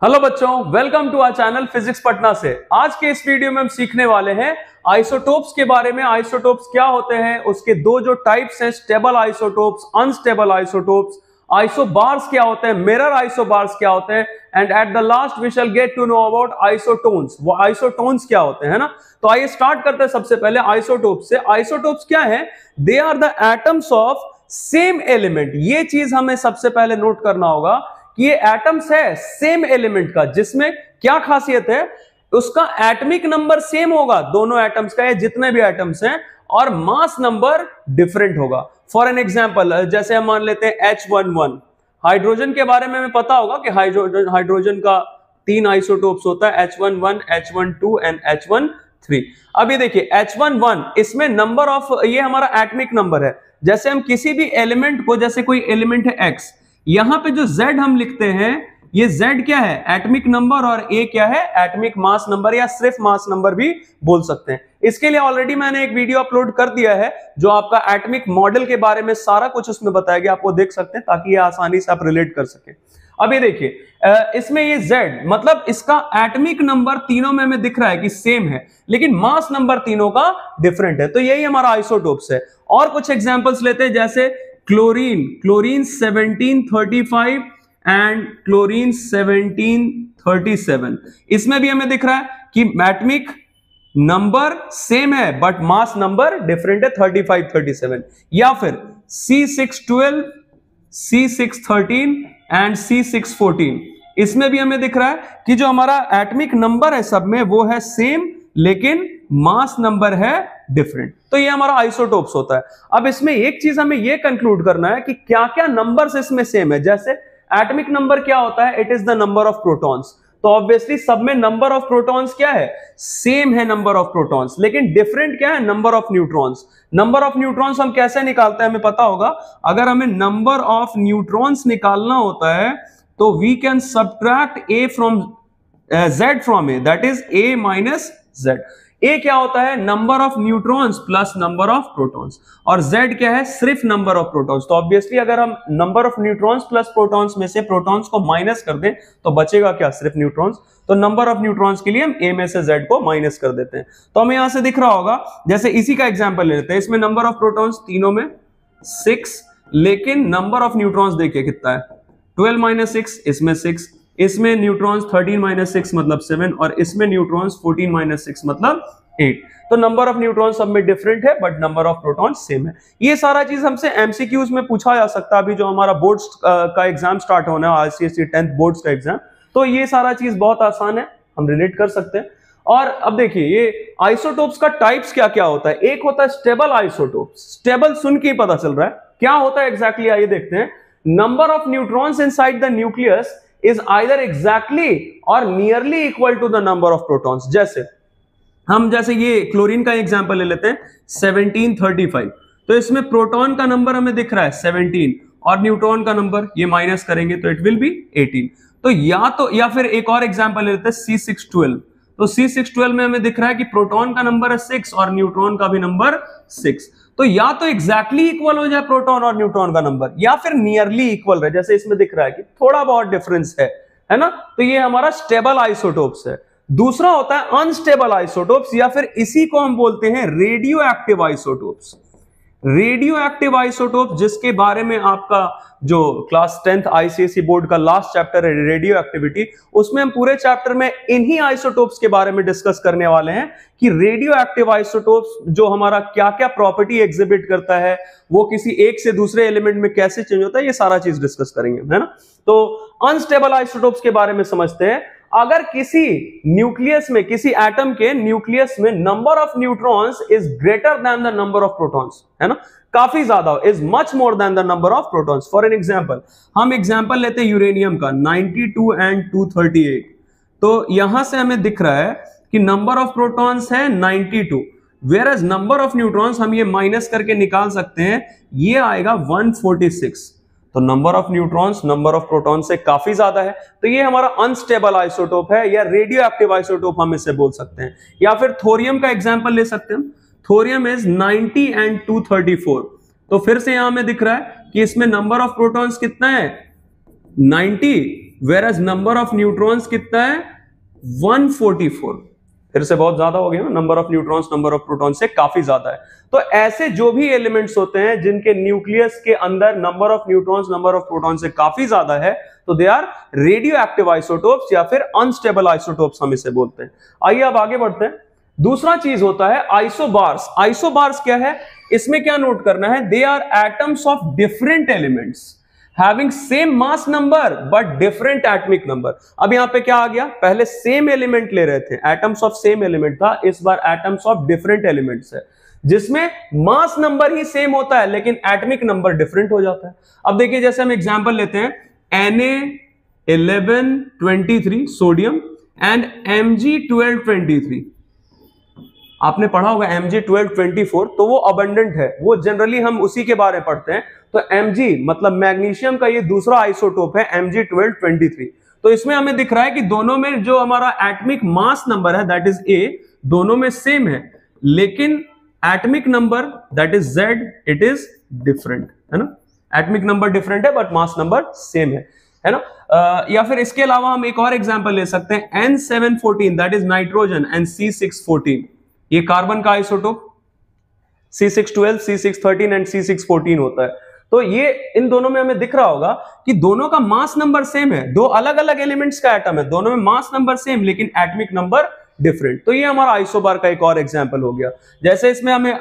Hello बच्चों, welcome to our channel physics Patna से। आज के इस वीडियो में हम सीखने वाले हैं आइसोटोप्स के बारे में। आइसोटोप्स क्या होते हैं, उसके दो जो टाइप्स हैं, stable isotopes, unstable isotopes, isobars क्या होते हैं, मिरर आइसोबार्स क्या होते हैं, and at the last we shall get to know about isotones. वो आइसोटोन्स क्या होते हैं, है ना। तो आइए स्टार्ट करते हैं सबसे पहले आइसोटोप्स से। आइसोटोप्स क्या है? They are the atoms of same element. ये चीज हमें सबसे पहले नोट करना होगा कि ये एटम्स है सेम एलिमेंट का, जिसमें क्या खासियत है, उसका एटॉमिक नंबर सेम होगा दोनों एटम्स का, या जितने भी एटम्स हैं, और मास नंबर डिफरेंट होगा। फॉर एन एग्जांपल, जैसे हम मान लेते हैं H11। हाइड्रोजन के बारे में हमें पता होगा कि हाइड्रोजन का 3 आइसोटोप्स होता है, H11, H12 एंड H13। अभी देखिए H11, इसमें नंबर ऑफ, ये हमारा एटॉमिक नंबर है। जैसे हम किसी भी एलिमेंट को, जैसे कोई एलिमेंट है X, यहां पे जो Z हम लिखते हैं, ये Z क्या है? एटॉमिक नंबर, और A क्या है? एटॉमिक मास नंबर, या सिर्फ मास नंबर भी बोल सकते हैं। इसके लिए ऑलरेडी मैंने एक वीडियो अपलोड कर दिया है, जो आपका एटॉमिक मॉडल के बारे में सारा कुछ उसमें बताया गया, आप वो देख सकते हैं ताकि ये आसानी से आप रिलेट कर सके। अब ये देखिए, इसमें ये Z मतलब इसका एटॉमिक नंबर तीनों में हमें दिख रहा है कि सेम है, लेकिन मास नंबर तीनों का डिफरेंट है। तो यही हमारा आइसोटोप्स है। और कुछ एग्जांपल्स लेते हैं, जैसे क्लोरीन 1735 एंड क्लोरीन 1737। इसमें भी हमें दिख रहा है कि एटॉमिक नंबर सेम है बट मास नंबर डिफरेंट है, 35 37। या फिर C612, C613 एंड C614, इसमें भी हमें दिख रहा है कि जो हमारा एटॉमिक नंबर है सब में वो है सेम, लेकिन मास नंबर है डिफरेंट। तो ये हमारा आइसोटोप्स होता है। अब इसमें एक चीज हमें ये कंक्लूड करना है कि क्या क्या नंबर्स इसमें सेम है। जैसे एटॉमिक नंबर क्या होता है? It is the number of protons. तो ऑब्वियसली सब में नंबर ऑफ प्रोटॉन्स क्या है? सेम है नंबर ऑफ प्रोटॉन्स, लेकिन डिफरेंट क्या है? Number of neutrons. Number of neutrons हम कैसे निकालते हैं, हमें पता होगा। अगर हमें नंबर ऑफ न्यूट्रॉन्स निकालना होता है तो we can subtract A from Z from A, that is A minus Z। A क्या होता है? Number of neutrons plus number of protons, और Z क्या है? सिर्फ नंबर ऑफ प्रोटॉन्स। तो ऑब्वियसली अगर हम number of neutrons plus protons में से प्रोटॉन्स को माइनस कर दें तो बचेगा क्या? सिर्फ न्यूट्रॉन्स। तो नंबर ऑफ न्यूट्रॉन्स के लिए हम A में से Z को माइनस कर देते हैं। तो हमें यहां से दिख रहा होगा, जैसे इसी का एग्जाम्पल लेते हैं। इसमें नंबर ऑफ प्रोटॉन्स तीनों में 6, लेकिन नंबर ऑफ न्यूट्रॉन्स देखिए कितना है, 12 माइनस 6, इसमें 6, इसमें न्यूट्रॉन्स 13 माइनस 6 मतलब 7, और इसमें न्यूट्रॉन्स 14 माइनस 6 मतलब 8। तो नंबर ऑफ न्यूट्रॉन्स सब में डिफरेंट है but number of protons same है। ये सारा चीज हमसे एमसीक्यूज में पूछा जा सकता है। अभी जो हमारा बोर्ड्स का एग्जाम स्टार्ट होना है, आईसीएसई 10th बोर्ड्स का एग्जाम, तो ये सारा चीज बहुत आसान है, हम रिलेट कर सकते हैं। और अब देखिए ये आइसोटोप्स का टाइप्स क्या क्या होता है। एक होता है स्टेबल आइसोटोप्स। स्टेबल सुन के ही पता चल रहा है क्या होता है एग्जैक्टली, आइए देखते हैं। Number of neutrons inside the nucleus is either exactly or nearly equal to the number of protons। जैसे ये क्लोरीन का एग्जांपल ले लेते हैं 1735। तो इसमें प्रोटॉन का नंबर हमें दिख रहा है 17, और न्यूट्रॉन का नंबर ये माइनस करेंगे तो इट विल बी 18। तो या फिर एक और एग्जांपल ले लेते हैं C612। तो C612 में हमें दिख रहा है कि प्रोटॉन का नंबर है 6 और न्यूट्रॉन का भी नंबर 6। तो या तो एग्जैक्टली इक्वल हो जाए प्रोटॉन और न्यूट्रॉन का नंबर, या फिर नियरली इक्वल रहे, जैसे इसमें दिख रहा है कि थोड़ा बहुत डिफरेंस है ना। तो ये हमारा स्टेबल आइसोटोप्स है। दूसरा होता है अनस्टेबल आइसोटोप्स, या फिर इसी को हम बोलते हैं radio active isotopes. Radio active isotope, जिसके बारे में आपका जो क्लास 10th आईसीएसई बोर्ड का लास्ट चैप्टर है रेडियो एक्टिविटी, उसमें हम पूरे चैप्टर में इन्हीं आइसोटोप्स के बारे में डिस्कस करने वाले हैं कि रेडियो एक्टिव आइसोटोप्स जो हमारा क्या क्या प्रॉपर्टी एग्जिबिट करता है, वो किसी एक से दूसरे एलिमेंट में कैसे चेंज होता है, ये सारा चीज डिस्कस करेंगे, है ना। तो अनस्टेबल आइसोटोप्स के बारे में समझते हैं। अगर किसी न्यूक्लियस में, किसी एटम के न्यूक्लियस में number of neutrons is greater than the number of protons, है ना, काफी ज्यादा, is much more than the number of protons. For an example, हम एग्जांपल लेते हैं यूरेनियम का 92 एंड 238। तो यहां से हमें दिख रहा है कि नंबर ऑफ प्रोटॉन्स है 92, whereas number of neutrons हम ये माइनस करके निकाल सकते हैं, ये आएगा 146। तो number of neutrons number of proton से काफी ज्यादा है। तो ये हमारा अनस्टेबल आइसोटोप है, या रेडियो एक्टिव आइसोटोप हम इसे बोल सकते हैं। या फिर थोरियम का एग्जांपल ले सकते हैं। Thorium is 90 and 234। तो फिर से यहां में दिख रहा है कि इसमें नंबर ऑफ प्रोटॉन्स कितना है? 90 whereas नंबर ऑफ न्यूट्रॉन्स कितना है 144। फिर से बहुत ज्यादा हो गया ना, number of neutrons number of proton से काफी ज्यादा है। तो ऐसे जो भी एलिमेंट्स होते हैं जिनके न्यूक्लियस के अंदर number of neutrons number of proton से काफी ज्यादा है, तो they are radioactive isotopes या फिर अनस्टेबल आइसोटोप्स हम इसे बोलते हैं। आइए अब आगे बढ़ते हैं। दूसरा चीज होता है आइसोबार्स। आइसोबार्स क्या है, इसमें क्या नोट करना है, they are atoms of different elements having same mass number but different atomic number। अब यहां पे क्या आ गया, पहले सेम एलिमेंट ले रहे थे, एटम्स ऑफ सेम एलिमेंट था, इस बार एटम्स ऑफ डिफरेंट एलिमेंट्स है, जिसमें मास नंबर ही सेम होता है लेकिन एटमिक नंबर डिफरेंट हो जाता है। अब देखिए जैसे हम एग्जांपल लेते हैं Na1123 सोडियम एंड Mg1223। आपने पढ़ा होगा Mg1224, तो वो अबंडेंट है, वो जनरली हम उसी के बारे में पढ़ते हैं। तो Mg मतलब मैग्नीशियम का ये दूसरा आइसोटोप है Mg1223। तो इसमें हमें दिख रहा है कि दोनों में जो हमारा एटमिक मास नंबर है दैट इज A, दोनों में सेम है, लेकिन atomic number that is Z it is different, है ना। एटमिक नंबर डिफरेंट है बट मास नंबर सेम है ना। या फिर इसके अलावा हम एक और एग्जांपल ले सकते हैं N714 that is nitrogen and C614, ये कार्बन का isotope C612, C613 and C614 होता है। तो ये इन दोनों में हमें दिख रहा होगा कि दोनों का मास नंबर सेम है, दो अलग अलग एलिमेंट्स का एटम है, दोनों में मास नंबर सेम लेकिन एटमिक नंबर डिफरेंट। तो ये हमारा आइसोबार का एक और एग्जांपल हो गया। जैसे इसमें हमें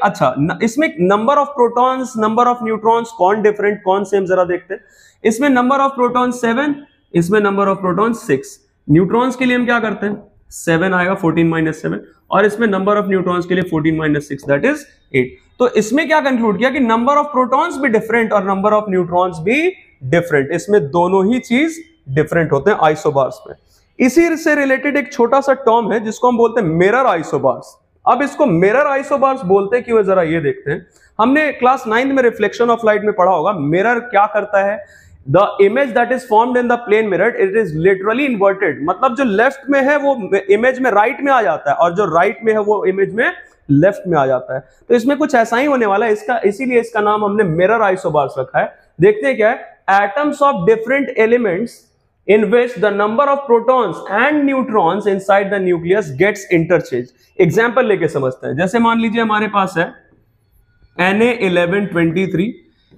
इसमें number of protons number of neutrons कौन डिफरेंट कौन सेम जरा देखते हैं। इसमें नंबर ऑफ प्रोटॉन 7, इसमें नंबर ऑफ प्रोटॉन 6। न्यूट्रॉन्स के लिए हम क्या करते हैं, 7 आएगा 14 - 7, और इसमें नंबर ऑफ न्यूट्रॉन्स के लिए 14 - 6 दैट इज 8। तो इसमें क्या कंक्लूड किया कि नंबर ऑफ प्रोटॉन्स भी डिफरेंट और नंबर ऑफ न्यूट्रॉन्स भी डिफरेंट, इसमें दोनों ही चीज डिफरेंट होते हैं आइसोबार्स में। इसी से रिलेटेड एक छोटा सा टर्म है जिसको हम बोलते हैं मिरर आइसोबार्स। अब इसको मिरर आइसोबार्स बोलते क्यों है जरा ये देखते हैं। हमने क्लास 9 में रिफ्लेक्शन ऑफ लाइट में पढ़ा होगा, मिरर क्या करता है, The image that is formed in the plane mirror it is literally inverted, मतलब जो लेफ्ट में है वो इमेज में राइट में आ जाता है और जो राइट में है वो इमेज में लेफ्ट में आ जाता है। तो इसमें कुछ ऐसा ही होने वाला है, इसका इसीलिए इसका नाम हमने मिरर आइसोबार्स रखा है। देखते हैं क्या है, atoms of different elements in which the number of protons and neutrons inside the nucleus gets interchanged। Example लेके समझते हैं। जैसे मान लीजिए हमारे पास है Na1123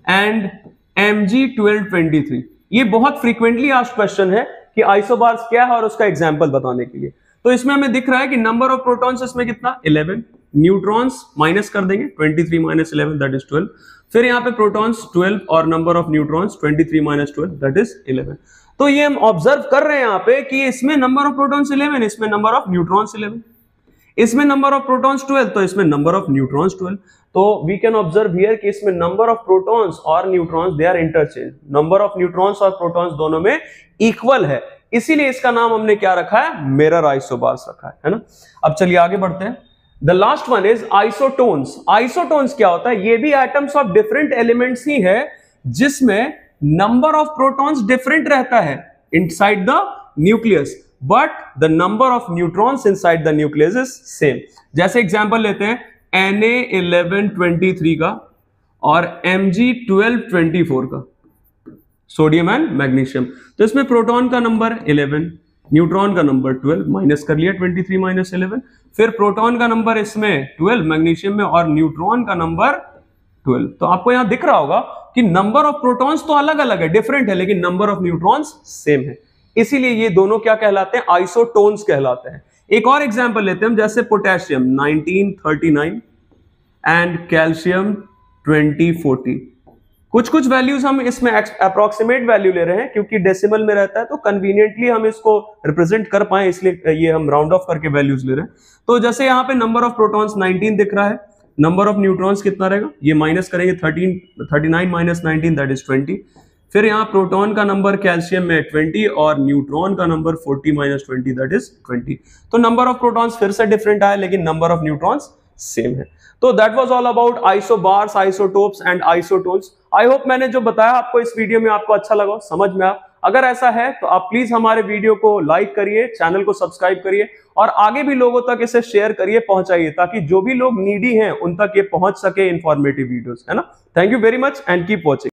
एंड Mg1223। ये बहुत फ्रीक्वेंटली आस्क्ड क्वेश्चन है कि आइसोबार्स क्या है और उसका एग्जांपल बताने के लिए। तो इसमें हमें दिख रहा है कि नंबर ऑफ प्रोटॉन्स इसमें कितना 11, न्यूट्रॉन्स माइनस कर देंगे 23 - 11 दैट इज 12, फिर यहाँ पे प्रोटॉन्स 12 और number of neutrons 23 - 12 that is 11। तो ये हम ऑब्जर्व कर रहे हैं यहाँ पे कि इसमें नंबर ऑफ प्रोटॉन्स 11, इसमें नंबर ऑफ न्यूट्रॉन्स 11, इसमें नंबर ऑफ प्रोटॉन्स 12 तो इसमें नंबर ऑफ न्यूट्रॉन्स 12। तो वी कैन ऑब्जर्व हियर कि इसमें नंबर ऑफ प्रोटॉन्स और neutrons they are interchange, number of neutrons और प्रोटॉन्स दोनों में इक्वल है, इसीलिए इसका नाम हमने क्या रखा है, मिरर आइसोबार्स रखा है ना। अब चलिए आगे बढ़ते हैं। The last one is isotones. Isotones क्या होता है, ये भी एटम्स ऑफ डिफरेंट एलिमेंट्स ही है जिसमें नंबर ऑफ प्रोटॉन्स डिफरेंट रहता है inside the nucleus but the number of neutrons inside the nucleus is same. जैसे एग्जांपल लेते हैं Na1123 का और Mg1224 का, सोडियम एंड मैग्नीशियम। तो इसमें प्रोटॉन का नंबर 11, न्यूट्रॉन का नंबर 12, माइनस कर लिया 23 - 11, फिर प्रोटॉन का नंबर इसमें 12 मैग्नीशियम में और न्यूट्रॉन का नंबर 12। तो आपको यहां दिख रहा होगा कि नंबर ऑफ प्रोटॉन्स तो अलग अलग है, डिफरेंट है, लेकिन नंबर ऑफ न्यूट्रॉन्स सेम है, इसीलिए ये दोनों क्या कहलाते हैं, आइसोटोन्स कहलाते हैं। एक और एग्जांपल लेते हैं, जैसे पोटेशियम 1939 एंड कैल्शियम 2040। कुछ वैल्यूज हम इसमें अप्रोक्सीमेट वैल्यू ले रहे हैं क्योंकि डेसिमल में रहता है, तो कन्वीनियंटली हम इसको रिप्रेजेंट कर पाए इसलिए ये हम राउंड ऑफ करके वैल्यूज ले रहे हैं। तो जैसे यहाँ पे नंबर ऑफ प्रोटॉन्स 19 दिख रहा है, नंबर ऑफ न्यूट्रॉन्स कितना रहेगा, ये माइनस करेंगे 39 - 19 दैट इज 20, फिर यहाँ प्रोटॉन का नंबर कैल्शियम में 20 और न्यूट्रॉन का नंबर 40 - 20 दैट इज 20। तो नंबर ऑफ प्रोटॉन्स फिर से डिफरेंट आया लेकिन नंबर ऑफ न्यूट्रॉन्स सेम है। तो that was all about isobars, isotopes and isotones. I hope मैंने जो बताया आपको इस वीडियो में आपको अच्छा लगा, समझ में आया। अगर ऐसा है तो आप प्लीज हमारे वीडियो को लाइक करिए, चैनल को सब्सक्राइब करिए और आगे भी लोगों तक इसे शेयर करिए, पहुंचाइए, ताकि जो भी लोग नीडी हैं उन तक ये पहुंच सके इंफॉर्मेटिव वीडियोस, है ना। Thank you very much and keep watching.